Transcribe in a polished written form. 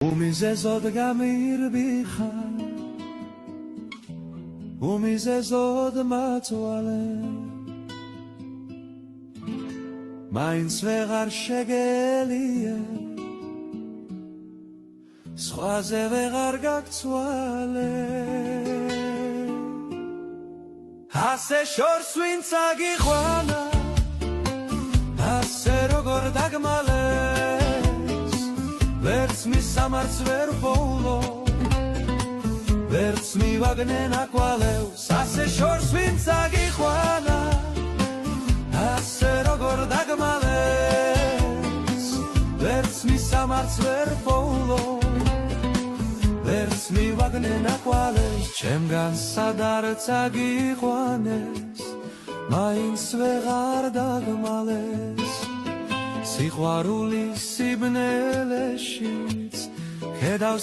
უმიზესოდ გამირბიხა უმიზესოდ მაწვალე მაინც ვეღარ შეგელია სხვაზე ვეღარ გაგცვალე ასე შორს ვინც აგიყვანა ასე როგორ დაგმალეს ვერც მის სამარც ვერ პოულო ვერც მივაგნენ აკვალევს ასე შორს ვინც აგიყვანა ასე როგორ დაგმალეს ვერც მის სამარც ვერ პოულო ვერც მივაგნენ აკვალევს ჩემგან სადარც აგიყვანეს მაინც ვეღარ დაგმალეს სიყვარულის სიბნელეშიც ხედავს